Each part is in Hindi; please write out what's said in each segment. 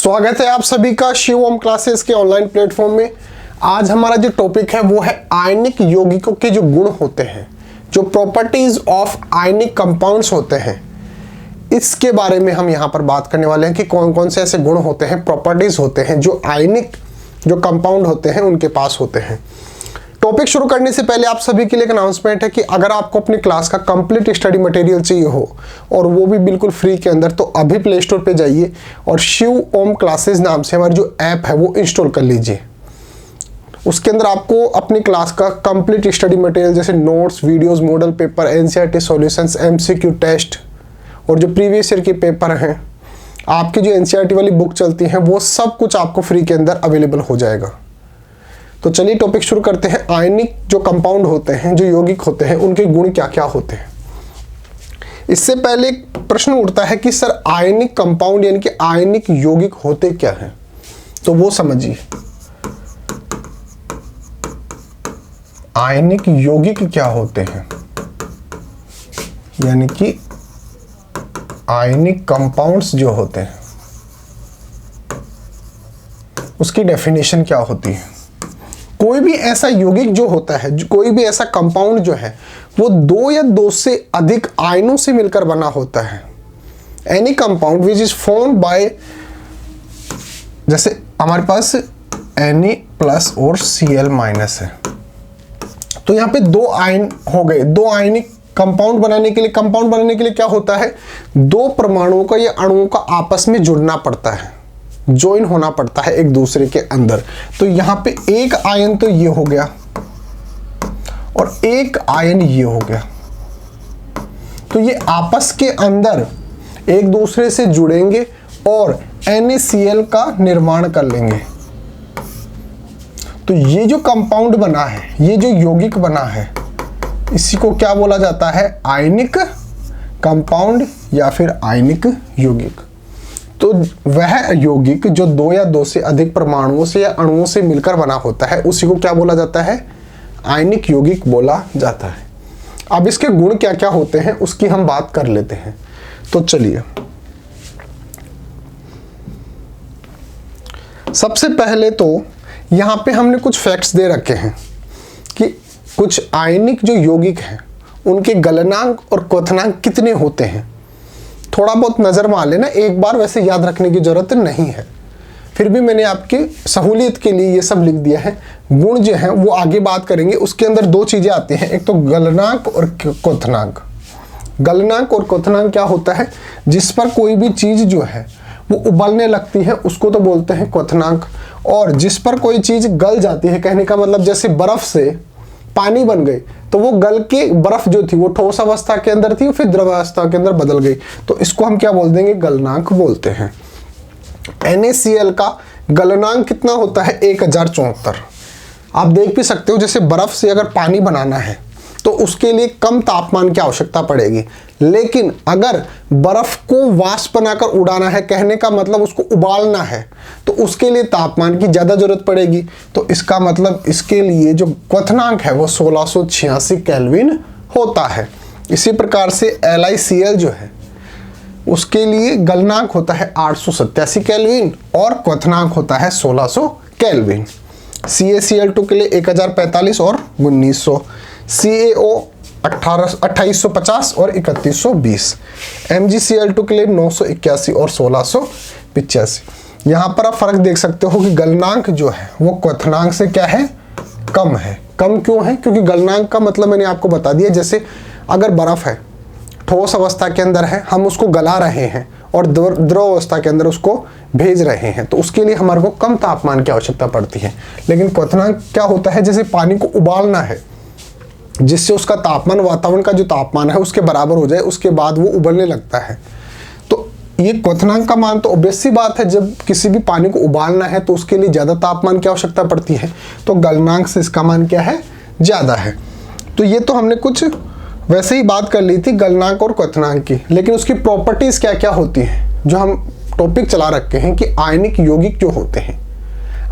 स्वागत है आप सभी का शिव ओम क्लासेस के ऑनलाइन प्लेटफॉर्म में। आज हमारा जो टॉपिक है वो है आयनिक यौगिकों के जो गुण होते हैं, जो प्रॉपर्टीज ऑफ आयनिक कंपाउंड्स होते हैं, इसके बारे में हम यहाँ पर बात करने वाले हैं कि कौन कौन से ऐसे गुण होते हैं, प्रॉपर्टीज होते हैं जो आयनिक जो कंपाउंड होते हैं उनके पास होते हैं। टॉपिक शुरू करने से पहले आप सभी के लिए एक अनाउंसमेंट है कि अगर आपको अपनी क्लास का कंप्लीट स्टडी मटेरियल चाहिए हो और वो भी बिल्कुल फ्री के अंदर, तो अभी प्ले स्टोर पे जाइए और शिव ओम क्लासेस नाम से हमारी जो ऐप है वो इंस्टॉल कर लीजिए। उसके अंदर आपको अपनी क्लास का कंप्लीट स्टडी मटेरियल जैसे notes, videos, model paper, NCERT solutions, MCQ test और जो प्रीवियस ईयर के पेपर हैं, आपकी जो एनसीईआरटी वाली बुक चलती हैं, वो सब कुछ आपको फ्री के अंदर अवेलेबल हो जाएगा। तो चलिए टॉपिक शुरू करते हैं। आयनिक जो कंपाउंड होते हैं, जो यौगिक होते हैं, उनके गुण क्या क्या होते हैं। इससे पहले एक प्रश्न उठता है कि सर आयनिक कंपाउंड यानी कि आयनिक यौगिक होते क्या हैं, तो वो समझिए। आयनिक यौगिक क्या होते हैं यानी कि आयनिक कंपाउंड्स जो होते हैं उसकी डेफिनेशन क्या होती है। कोई भी ऐसा यौगिक जो होता है, कोई भी ऐसा कंपाउंड जो है, वो दो या दो से अधिक आयनों से मिलकर बना होता है। Any compound which is formed by, जैसे हमारे पास Na+ और Cl- है, तो यहाँ पे दो आयन हो गए। दो आयनिक कंपाउंड बनाने के लिए क्या होता है, दो परमाणुओं का या अणुओं का आपस में जुड़ना पड़ता है, ज्वाइन होना पड़ता है एक दूसरे के अंदर। तो यहाँ पे एक आयन तो ये हो गया और एक आयन ये हो गया, तो ये आपस के अंदर एक दूसरे से जुड़ेंगे और NaCl का निर्माण कर लेंगे। तो ये जो कंपाउंड बना है, ये जो यौगिक बना है, इसी को क्या बोला जाता है, आयनिक कंपाउंड या फिर आयनिक यौगिक। तो वह यौगिक जो दो या दो से अधिक परमाणुओं से या अणुओं से मिलकर बना होता है, उसी को क्या बोला जाता है, आयनिक यौगिक बोला जाता है। अब इसके गुण क्या क्या होते हैं उसकी हम बात कर लेते हैं। तो चलिए, सबसे पहले तो यहाँ पे हमने कुछ फैक्ट्स दे रखे हैं कि कुछ आयनिक जो यौगिक हैं उनके गलनांक और क्वथनांक कितने होते हैं। थोड़ा बहुत नज़र मार लेना एक बार, वैसे याद रखने की जरूरत नहीं है, फिर भी मैंने आपकी सहूलियत के लिए ये सब लिख दिया है। गुण जो हैं वो आगे बात करेंगे। उसके अंदर दो चीज़ें आती हैं, एक तो गलनांक और क्वथनांक। गलनांक और क्वथनांक क्या होता है, जिस पर कोई भी चीज़ जो है वो उबलने लगती है उसको तो बोलते हैं क्वथनांक, और जिस पर कोई चीज़ गल जाती है, कहने का मतलब जैसे बर्फ़ से पानी बन गई तो वो गल के बर्फ जो थी वो ठोस अवस्था के अंदर थी, फिर द्रव अवस्था के अंदर बदल गई, तो इसको हम क्या बोल देंगे, गलनांक बोलते हैं। NaCl का गलनांक कितना होता है, 1074। आप देख भी सकते हो, जैसे बर्फ से अगर पानी बनाना है तो उसके लिए कम तापमान की आवश्यकता पड़ेगी, लेकिन अगर बर्फ को वाष्प बनाकर उड़ाना है, कहने का मतलब उसको उबालना है, तो उसके लिए तापमान की ज़्यादा जरूरत पड़ेगी। तो इसका मतलब इसके लिए जो क्वथनांक है वो 1686 केल्विन होता है। इसी प्रकार से LiCl जो है उसके लिए गलनांक होता है 887 केल्विन और क्वथनांक होता है 1600 केल्विन। CaCl2 के लिए 1045 और 1900, CaO 2850 और 3120, MgCl2 के लिए 981 और 1685। यहाँ पर आप फर्क देख सकते हो कि गलनांक जो है वो क्वथनांक से क्या है, कम है। कम क्यों है, क्योंकि गलनांक का मतलब मैंने आपको बता दिया। जैसे अगर बर्फ है, ठोस अवस्था के अंदर है, हम उसको गला रहे हैं और द्रव अवस्था के अंदर उसको भेज रहे हैं, तो उसके लिए हमारे को कम तापमान की आवश्यकता पड़ती है। लेकिन क्वथनांक क्या होता है, जैसे पानी को उबालना है, जिससे उसका तापमान वातावरण का जो तापमान है उसके बराबर हो जाए, उसके बाद वो उबलने लगता है। तो ये क्वथनांक का मान तो ऑब्वियस सी बात है, जब किसी भी पानी को उबालना है तो उसके लिए ज़्यादा तापमान की आवश्यकता पड़ती है, तो गलनांक से इसका मान क्या है, ज़्यादा है। तो ये तो हमने कुछ वैसे ही बात कर ली थी गलनांक और क्वथनांक की, लेकिन उसकी प्रॉपर्टीज़ क्या क्या होती हैं, जो हम टॉपिक चला रखे हैं कि आयनिक यौगिक जो होते हैं,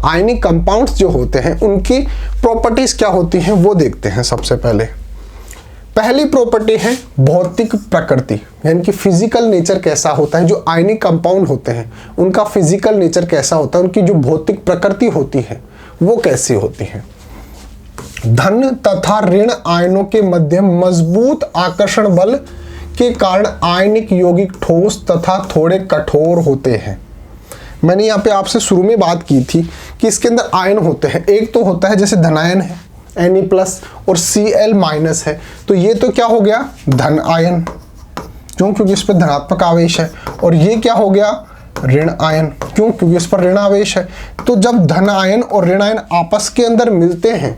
आयनिक कंपाउंड्स जो होते हैं, उनकी प्रॉपर्टीज़ क्या होती हैं वो देखते हैं। सबसे पहले पहली प्रॉपर्टी है भौतिक प्रकृति, यानी कि फिजिकल नेचर कैसा होता है, जो आयनिक कंपाउंड होते हैं उनका फिजिकल नेचर कैसा होता है, उनकी जो भौतिक प्रकृति होती है वो कैसी होती है। धन तथा ऋण आयनों के मध्य मजबूत आकर्षण बल के कारण आयनिक यौगिक ठोस तथा थोड़े कठोर होते हैं। मैंने यहाँ पे आपसे शुरू में बात की थी कि इसके अंदर आयन होते हैं, एक तो होता है जैसे धनायन है Na+ और Cl- है, तो ये तो क्या हो गया धन आयन, क्यों, क्योंकि इस पर धनात्मक आवेश है। और ये क्या हो गया ऋण आयन, क्यों, क्योंकि इस पर ऋण आवेश है। तो जब धन आयन और ऋण आयन आपस के अंदर मिलते हैं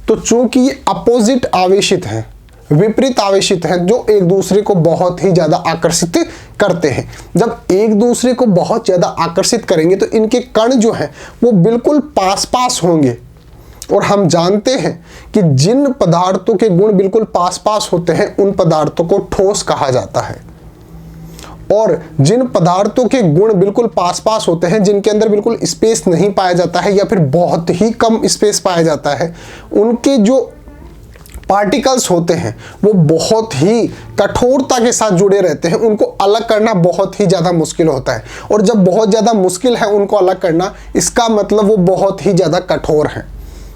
तो चूंकि ये अपोजिट आवेशित हैं, विपरीत आवेशित हैं, जो एक दूसरे को बहुत ही ज्यादा आकर्षित करते हैं। जब एक दूसरे को बहुत ज्यादा आकर्षित करेंगे तो इनके कण जो हैं वो बिल्कुल पास पास होंगे। और हम जानते हैं कि जिन पदार्थों के गुण बिल्कुल पास पास होते हैं उन पदार्थों को ठोस कहा जाता है, और जिन पदार्थों के गुण बिल्कुल पास पास होते हैं, जिनके अंदर बिल्कुल स्पेस नहीं पाया जाता है या फिर बहुत ही कम स्पेस पाया जाता है, उनके जो पार्टिकल्स होते हैं वो बहुत ही कठोरता के साथ जुड़े रहते हैं, उनको अलग करना बहुत ही ज़्यादा मुश्किल होता है। और जब बहुत ज़्यादा मुश्किल है उनको अलग करना, इसका मतलब वो बहुत ही ज़्यादा कठोर है।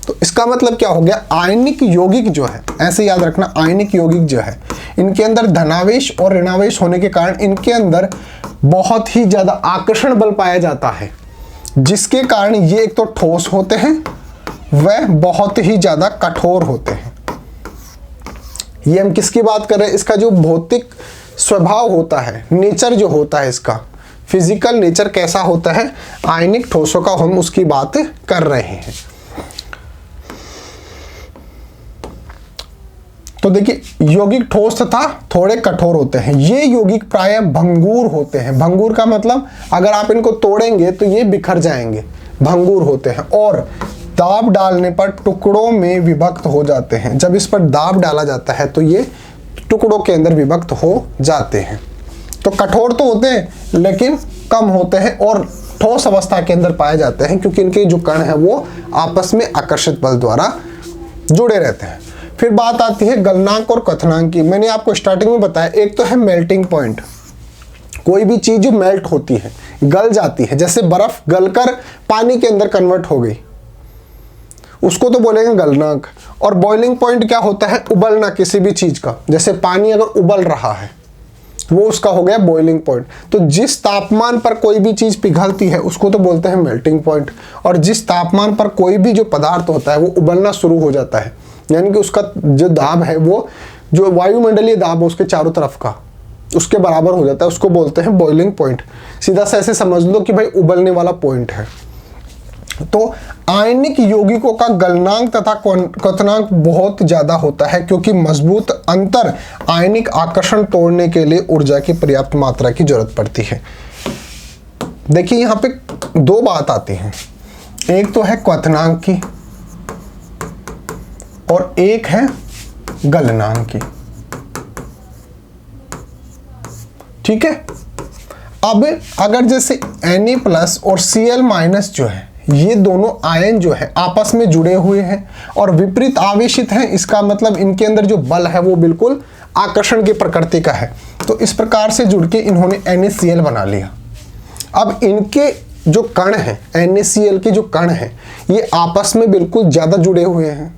तो इसका मतलब क्या हो गया, आयनिक यौगिक जो है, ऐसे याद रखना, आयनिक यौगिक जो है इनके अंदर धनावेश और ऋणावेश होने के कारण इनके अंदर बहुत ही ज़्यादा आकर्षण बल पाया जाता है, जिसके कारण ये एक तो ठोस होते हैं वह बहुत ही ज़्यादा कठोर होते हैं। ये हम किसकी बात कर रहे हैं, इसका जो भौतिक स्वभाव होता है, नेचर जो होता है, इसका फिजिकल नेचर कैसा होता है, आयनिक ठोसों का हम उसकी बात कर रहे हैं। तो देखिए यौगिक ठोस तथा थोड़े कठोर होते हैं। ये यौगिक प्रायः भंगुर होते हैं। भंगुर का मतलब अगर आप इनको तोड़ेंगे तो ये बिखर जाएंगे, भंगुर होते हैं, और दाब डालने पर टुकड़ों में विभक्त हो जाते हैं। जब इस पर दाब डाला जाता है तो ये टुकड़ों के अंदर विभक्त हो जाते हैं। तो कठोर तो होते हैं लेकिन कम होते हैं और ठोस अवस्था के अंदर पाए जाते हैं, क्योंकि इनके जो कण हैं वो आपस में आकर्षित बल द्वारा जुड़े रहते हैं। फिर बात आती है गलनांक और क्वथनांक की। मैंने आपको स्टार्टिंग में बताया, एक तो है मेल्टिंग पॉइंट, कोई भी चीज जो मेल्ट होती है, गल जाती है, जैसे बर्फ गलकर पानी के अंदर कन्वर्ट हो गई, उसको तो बोलेंगे गलनांक। और बॉइलिंग पॉइंट क्या होता है, उबलना किसी भी चीज का, जैसे पानी अगर उबल रहा है वो उसका हो गया बॉइलिंग पॉइंट। तो जिस तापमान पर कोई भी चीज पिघलती है उसको तो बोलते हैं मेल्टिंग पॉइंट, और जिस तापमान पर कोई भी जो पदार्थ होता है वो उबलना शुरू हो जाता है, यानी कि उसका जो दाब है वो जो वायुमंडलीय दाब है उसके चारों तरफ का उसके बराबर हो जाता है, उसको बोलते हैं बॉइलिंग पॉइंट। सीधा सा ऐसे समझ लो कि भाई उबलने वाला पॉइंट है। तो आयनिक यौगिकों का गलनांक तथा क्वथनांक बहुत ज्यादा होता है, क्योंकि मजबूत अंतर आयनिक आकर्षण तोड़ने के लिए ऊर्जा की पर्याप्त मात्रा की जरूरत पड़ती है। देखिए यहाँ पे दो बात आती हैं, एक तो है क्वथनांक की और एक है गलनांक की। ठीक है, अब अगर जैसे Na+ और Cl- जो है ये दोनों आयन जो है आपस में जुड़े हुए हैं और विपरीत आवेशित हैं, इसका मतलब इनके अंदर जो बल है वो बिल्कुल आकर्षण की प्रकृति का है। तो इस प्रकार से जुड़ के इन्होंने NaCl बना लिया। अब इनके जो कण हैं, NaCl के जो कण हैं ये आपस में बिल्कुल ज्यादा जुड़े हुए हैं।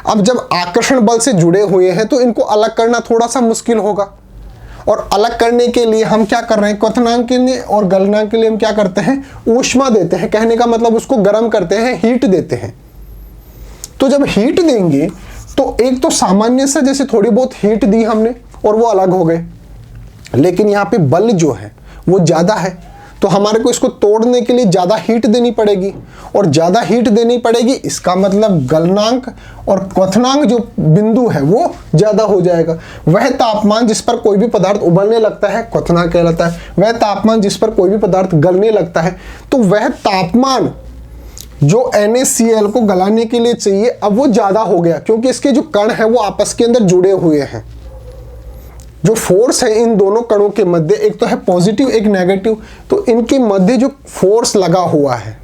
अब जब आकर्षण बल से जुड़े हुए हैं तो इनको अलग करना थोड़ा सा मुश्किल होगा, और अलग करने के लिए हम क्या कर रहे हैं, क्वथनांक के लिए और गलनांक के लिए हम क्या करते हैं, ऊष्मा देते हैं। कहने का मतलब उसको गर्म करते हैं, हीट देते हैं। तो जब हीट देंगे तो एक तो सामान्य से जैसे थोड़ी बहुत हीट दी हमने और वो अलग हो गए, लेकिन यहाँ पे बल जो है वो ज्यादा है, तो हमारे को इसको तोड़ने के लिए ज्यादा हीट देनी पड़ेगी, और ज्यादा हीट देनी पड़ेगी इसका मतलब गलनांक और क्वथनांक जो बिंदु है वो ज्यादा हो जाएगा। वह तापमान जिस पर कोई भी पदार्थ उबलने लगता है क्वथनांक कहलाता है, वह तापमान जिस पर कोई भी पदार्थ गलने लगता है, तो वह तापमान जो NaCl को गलाने के लिए चाहिए अब वो ज्यादा हो गया, क्योंकि इसके जो कण है वो आपस के अंदर जुड़े हुए हैं। जो फोर्स है इन दोनों कणों के मध्य, एक तो है पॉजिटिव एक नेगेटिव, तो इनके मध्य जो फोर्स लगा हुआ है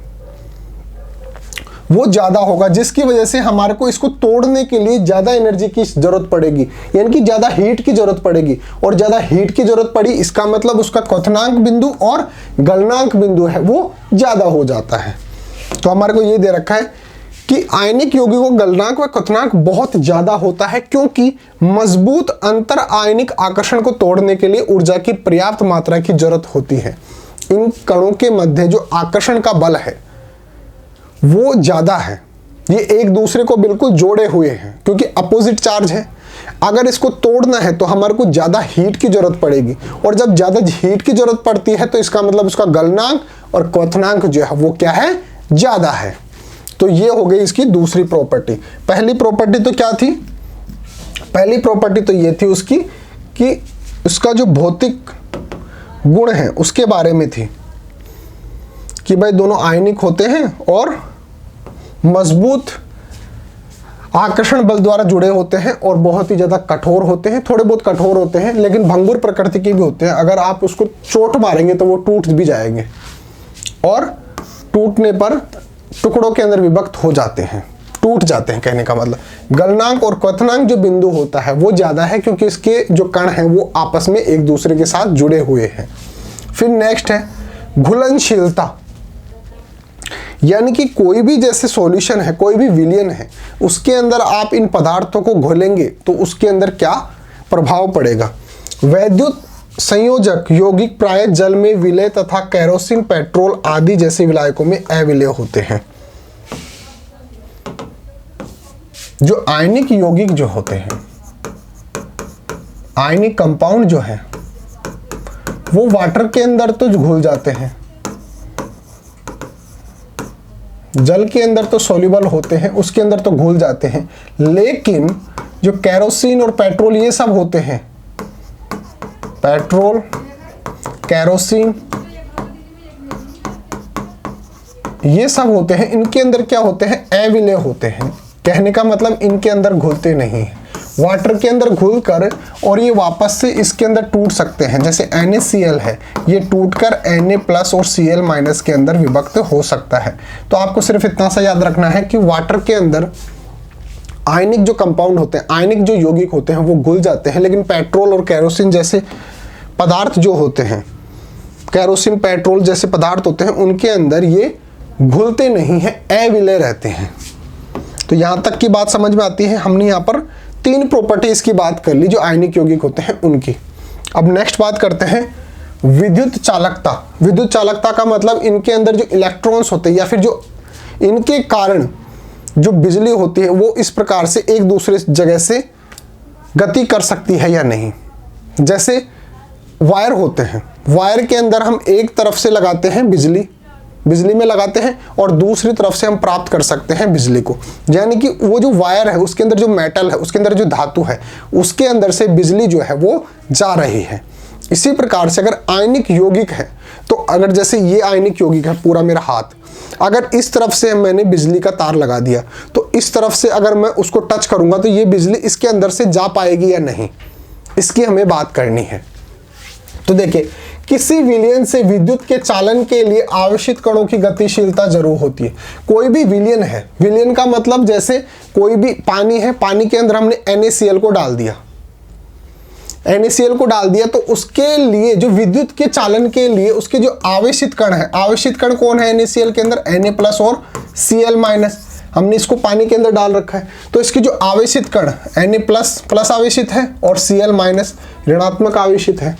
वो ज़्यादा होगा, जिसकी वजह से हमारे को इसको तोड़ने के लिए ज़्यादा एनर्जी की ज़रूरत पड़ेगी, यानी कि ज़्यादा हीट की ज़रूरत पड़ेगी। और ज़्यादा हीट की ज़रूरत पड़ी, इसका मतलब उसका क्वथनांक बिंदु और गलनांक बिंदु है वो ज़्यादा हो जाता है। तो हमारे को ये दे रखा है कि आयनिक यौगिकों का गलनांक व क्वथनांक बहुत ज़्यादा होता है, क्योंकि मजबूत अंतर आयनिक आकर्षण को तोड़ने के लिए ऊर्जा की पर्याप्त मात्रा की जरूरत होती है। इन कणों के मध्य जो आकर्षण का बल है वो ज़्यादा है, ये एक दूसरे को बिल्कुल जोड़े हुए हैं, क्योंकि अपोजिट चार्ज है। अगर इसको तोड़ना है तो हमारे को ज़्यादा हीट की जरूरत पड़ेगी, और जब ज़्यादा हीट की जरूरत पड़ती है तो इसका मतलब उसका गलनांक और क्वथनांक जो है वो क्या है, ज़्यादा है। तो ये हो गई इसकी दूसरी प्रॉपर्टी। पहली प्रॉपर्टी तो क्या थी, पहली प्रॉपर्टी तो ये थी उसकी कि उसका जो भौतिक गुण है उसके बारे में थी कि भाई दोनों आयनिक होते हैं और मजबूत आकर्षण बल द्वारा जुड़े होते हैं और बहुत ही ज़्यादा कठोर होते हैं, थोड़े बहुत कठोर होते हैं लेकिन भंगुर प्रकृति के भी होते हैं। अगर आप उसको चोट मारेंगे तो वो टूट भी जाएंगे और टूटने पर टुकड़ों के अंदर विभक्त हो जाते हैं, टूट जाते हैं। कहने का मतलब गलनांक और क्वथनांक जो बिंदु होता है वो ज़्यादा है, क्योंकि इसके जो कण हैं वो आपस में एक दूसरे के साथ जुड़े हुए हैं। फिर नेक्स्ट है घुलनशीलता, यानी कि कोई भी जैसे सॉल्यूशन है, कोई भी विलयन है, उसके अंदर आप इन पदार्थों को घोलेंगे तो उसके अंदर क्या प्रभाव पड़ेगा। वैद्युत संयोजक यौगिक प्राय जल में विलय तथा केरोसिन, पेट्रोल आदि जैसे विलायकों में अविलय होते हैं। जो आयनिक यौगिक जो होते हैं, आयनिक कंपाउंड जो है वो वाटर के अंदर तो घुल जाते हैं, जल के अंदर तो सॉल्युबल होते हैं, उसके अंदर तो घुल जाते हैं, लेकिन जो केरोसिन और पेट्रोल ये सब होते हैं, पेट्रोल, केरोसिन, ये सब होते हैं, इनके अंदर क्या होते हैं, अविलय होते हैं। कहने का मतलब इनके अंदर घुलते नहीं हैं, वाटर के अंदर घुल कर और ये वापस से इसके अंदर टूट सकते हैं। जैसे NaCl है, ये टूटकर Na+ और Cl- के अंदर विभक्त हो सकता है। तो आपको सिर्फ इतना सा याद रखना है कि वाटर के अंदर आयनिक जो कंपाउंड होते हैं, आयनिक जो यौगिक होते हैं वो घुल जाते हैं, लेकिन पेट्रोल और केरोसिन जैसे पदार्थ जो होते हैं, केरोसिन, पेट्रोल जैसे पदार्थ होते हैं, उनके अंदर ये घुलते नहीं हैं, अविलय रहते हैं। तो यहाँ तक की बात समझ में आती है। हमने यहाँ पर 3 प्रॉपर्टीज की बात कर ली जो आयनिक यौगिक होते हैं उनकी। अब नेक्स्ट बात करते हैं विद्युत चालकता। विद्युत चालकता का मतलब इनके अंदर जो इलेक्ट्रॉन्स होते हैं या फिर जो इनके कारण जो बिजली होती है वो इस प्रकार से एक दूसरे जगह से गति कर सकती है या नहीं। जैसे वायर होते हैं, वायर के अंदर हम एक तरफ से लगाते हैं बिजली में लगाते हैं और दूसरी तरफ से हम प्राप्त कर सकते हैं बिजली को। यानी कि वो जो वायर है उसके अंदर जो मेटल है, उसके अंदर जो धातु है, उसके अंदर से बिजली जो है वो जा रही है। इसी प्रकार से अगर आयनिक यौगिक है तो अगर जैसे ये आयनिक यौगिक है पूरा मेरा हाथ, अगर इस तरफ से मैंने बिजली का तार लगा दिया तो इस तरफ से अगर मैं उसको टच करूंगा तो ये बिजली इसके अंदर से जा पाएगी या नहीं, इसकी हमें बात करनी है। तो देखिए, किसी विलयन से विद्युत के चालन के लिए आवश्यक कणों की गतिशीलता जरूर होती है। कोई भी विलयन है, विलयन का मतलब जैसे कोई भी पानी है, पानी के अंदर हमने NaCl को डाल दिया, NaCl को डाल दिया तो उसके लिए जो विद्युत के चालन के लिए उसके जो आवेशित कण है, आवेशित कण कौन है NaCl के अंदर, Na+ और Cl-, हमने इसको पानी के अंदर डाल रखा है। तो इसके जो आवेशित कण Na+ आवेशित है और Cl- ऋणात्मक आवेशित है।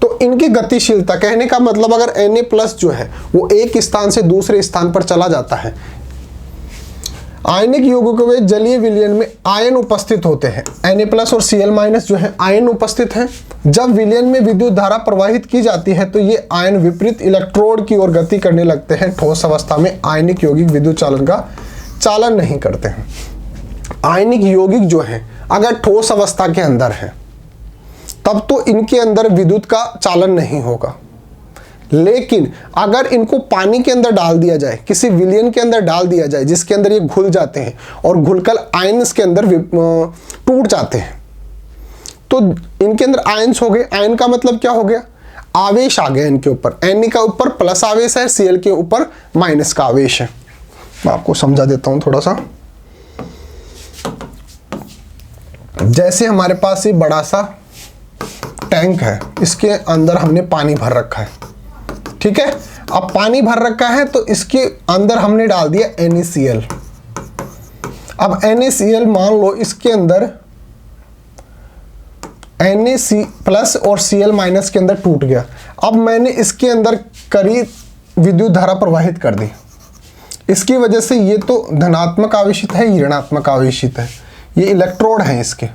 तो इनकी गतिशीलता, कहने का मतलब अगर Na+ जो है वो एक स्थान से दूसरे स्थान पर चला जाता है। आयनिक यौगिकों के जलीय विलयन में आयन उपस्थित होते हैं, Na+ और Cl- जो है आयन उपस्थित हैं। जब विलयन में विद्युत धारा प्रवाहित की जाती है तो ये आयन विपरीत इलेक्ट्रोड की ओर गति करने लगते हैं। ठोस अवस्था में आयनिक यौगिक विद्युत चालन का चालन नहीं करते हैं। आयनिक यौगिक जो है अगर ठोस अवस्था के अंदर है तब तो इनके अंदर विद्युत का चालन नहीं होगा, लेकिन अगर इनको पानी के अंदर डाल दिया जाए, किसी विलयन के अंदर डाल दिया जाए जिसके अंदर ये घुल जाते हैं और घुलकर आयन्स के अंदर टूट जाते हैं, तो इनके अंदर आयन्स हो गए। आयन का मतलब क्या हो गया, आवेश आ गया इनके ऊपर। Na का ऊपर प्लस आवेश है, Cl के ऊपर माइनस का आवेश है। मैं आपको समझा देता हूं थोड़ा सा। जैसे हमारे पास ये बड़ा सा टैंक है, इसके अंदर हमने पानी भर रखा है, ठीक है। अब पानी भर रखा है तो इसके अंदर हमने डाल दिया NaCl। अब NaCl मान लो इसके अंदर Na+ और Cl- के अंदर टूट गया। अब मैंने इसके अंदर करी विद्युत धारा प्रवाहित कर दी। इसकी वजह से ये तो धनात्मक आवेशित है, ये ऋणात्मक आवेशित है। ये इलेक्ट्रोड हैं इसके,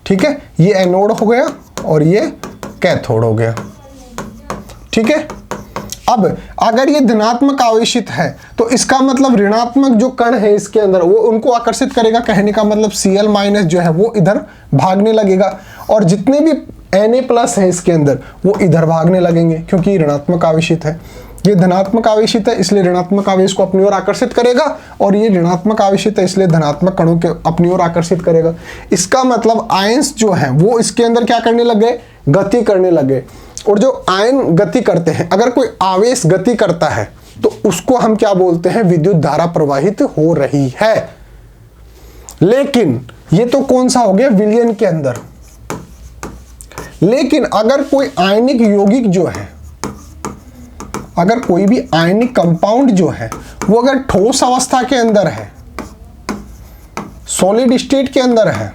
ठीक है। ये एनोड हो गया और ये कैथोड हो गया, ठीक है। अब अगर ये धनात्मक आवेशित है तो इसका मतलब ऋणात्मक जो कण है इसके अंदर वो उनको आकर्षित करेगा। कहने का मतलब Cl- जो है वो इधर भागने लगेगा और जितने भी Na+ है इसके अंदर वो इधर भागने लगेंगे, क्योंकि ये ऋणात्मक आवेशित है। ये धनात्मक आवेशित है इसलिए ऋणात्मक आवेश को अपनी ओर आकर्षित करेगा, और ये ऋणात्मक आवेशित है इसलिए धनात्मक कणों के अपनी ओर आकर्षित करेगा। इसका मतलब आयंस जो हैं वो इसके अंदर क्या करने लगे, गति करने लगे। और जो आयन गति करते हैं, अगर कोई आवेश गति करता है तो उसको हम क्या बोलते हैं, विद्युत धारा प्रवाहित हो रही है। लेकिन ये तो कौन सा हो गया, विलयन के अंदर। लेकिन अगर कोई आयनिक यौगिक जो है, अगर कोई भी आयनिक कंपाउंड जो है वो अगर ठोस अवस्था के अंदर है, सॉलिड स्टेट के अंदर है,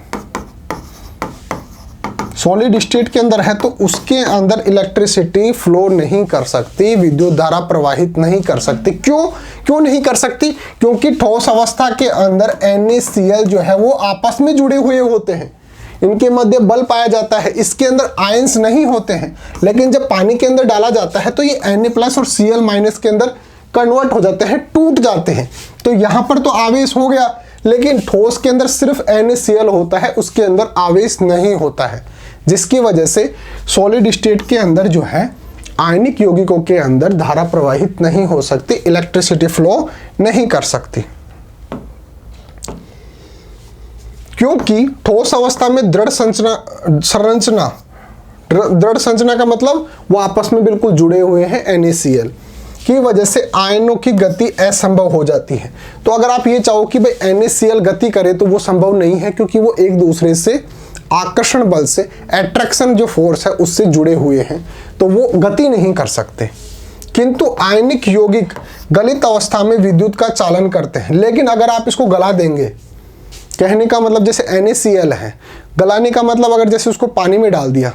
सॉलिड स्टेट के अंदर है, तो उसके अंदर इलेक्ट्रिसिटी फ्लो नहीं कर सकती, विद्युत धारा प्रवाहित नहीं कर सकती। क्यों नहीं कर सकती? क्योंकि ठोस अवस्था के अंदर NaCl जो है वो आपस में जुड़े हुए होते हैं, इनके मध्य बल पाया जाता है, इसके अंदर आयंस नहीं होते हैं। लेकिन जब पानी के अंदर डाला जाता है तो ये Na+ और Cl- के अंदर कन्वर्ट हो जाते हैं, टूट जाते हैं। तो यहां पर तो आवेश हो गया, लेकिन ठोस के अंदर सिर्फ NaCl होता है, उसके अंदर आवेश नहीं होता है, जिसकी वजह से सॉलिड स्टेट के अंदर जो है आयनिक यौगिकों के अंदर धारा प्रवाहित नहीं हो सकती, इलेक्ट्रिसिटी फ्लो नहीं कर सकती। क्योंकि ठोस अवस्था में दृढ़ संरचना का मतलब वो आपस में बिल्कुल जुड़े हुए हैं NaCl की वजह से आयनों की गति असंभव हो जाती है। तो अगर आप ये चाहो कि भाई NaCl गति करे तो वो संभव नहीं है, क्योंकि वो एक दूसरे से आकर्षण बल से, एट्रैक्शन जो फोर्स है उससे जुड़े हुए हैं, तो वो गति नहीं कर सकते। किंतु आयनिक यौगिक गलित अवस्था में विद्युत का चालन करते हैं। लेकिन अगर आप इसको गला देंगे, कहने का मतलब जैसे NaCl है, गलाने का मतलब अगर जैसे उसको पानी में डाल दिया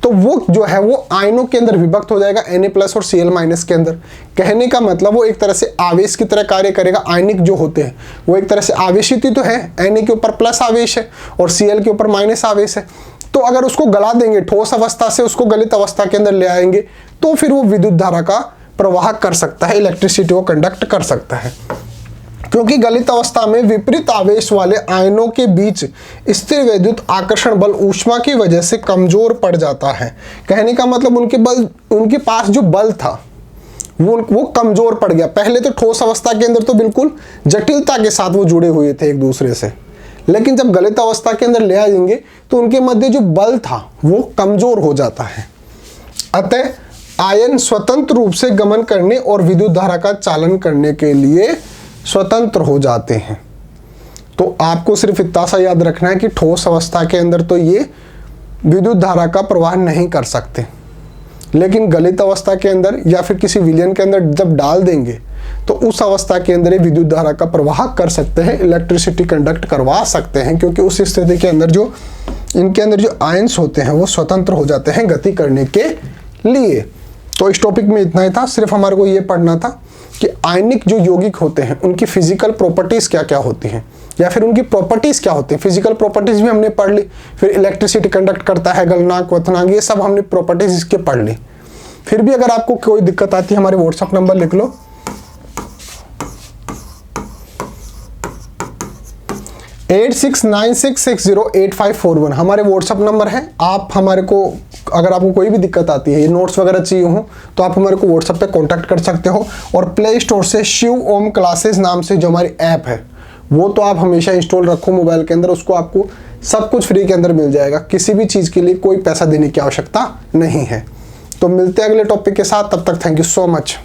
तो वो जो है वो आयनों के अंदर विभक्त हो जाएगा, Na+ और Cl- के अंदर। कहने का मतलब वो एक तरह से आवेश की तरह कार्य करेगा। आयनिक जो होते हैं वो एक तरह से आवेशित ही तो है, Na के ऊपर प्लस आवेश है और Cl के ऊपर माइनस आवेश है। तो अगर उसको गला देंगे, ठोस अवस्था से उसको गलित अवस्था के अंदर ले आएंगे, तो फिर वो विद्युत धारा का प्रवाह कर सकता है, इलेक्ट्रिसिटी को कंडक्ट कर सकता है। क्योंकि गलित अवस्था में विपरीत आवेश वाले आयनों के बीच स्थिर विद्युत आकर्षण बल ऊष्मा की वजह से कमजोर पड़ जाता है। कहने का मतलब उनके पास जो बल था वो कमजोर पड़ गया। पहले तो ठोस अवस्था के अंदर तो बिल्कुल जटिलता के साथ वो जुड़े हुए थे एक दूसरे से, लेकिन जब गलित अवस्था के अंदर ले आएंगे तो उनके मध्य जो बल था वो कमजोर हो जाता है। अतः आयन स्वतंत्र रूप से गमन करने और विद्युत धारा का चालन करने के लिए स्वतंत्र हो जाते हैं। तो आपको सिर्फ इतना सा याद रखना है कि ठोस अवस्था के अंदर तो ये विद्युत धारा का प्रवाह नहीं कर सकते, लेकिन गलित अवस्था के अंदर या फिर किसी विलयन के अंदर जब डाल देंगे तो उस अवस्था के अंदर ये विद्युत धारा का प्रवाह कर सकते हैं, इलेक्ट्रिसिटी कंडक्ट करवा सकते हैं, क्योंकि उस स्थिति के अंदर जो इनके अंदर जो आयंस होते हैं वो स्वतंत्र हो जाते हैं गति करने के लिए। तो इस टॉपिक में इतना ही था, सिर्फ हमारे को ये पढ़ना था कि आयनिक जो यौगिक होते हैं उनकी फिजिकल प्रॉपर्टीज क्या क्या होती हैं, या फिर उनकी प्रॉपर्टीज क्या होती हैं। फिजिकल प्रॉपर्टीज भी हमने पढ़ ली, फिर इलेक्ट्रिसिटी कंडक्ट करता है, गलनांक, क्वथनांक, ये सब हमने प्रॉपर्टीज इसके पढ़ ली। फिर भी अगर आपको कोई दिक्कत आती है हमारे व्हाट्सएप नंबर लिख लो, 8696608541 हमारे व्हाट्सएप नंबर है। आप हमारे को अगर आपको कोई भी दिक्कत आती है, नोट्स वगैरह चाहिए हो, तो आप हमारे को व्हाट्सएप पे कांटेक्ट कर सकते हो। और प्ले स्टोर से शिव ओम क्लासेस नाम से जो हमारी ऐप है वो तो आप हमेशा इंस्टॉल रखो मोबाइल के अंदर, उसको आपको सब कुछ फ्री के अंदर मिल जाएगा, किसी भी चीज़ के लिए कोई पैसा देने की आवश्यकता नहीं है। तो मिलते हैं अगले टॉपिक के साथ, तब तक थैंक यू सो मच।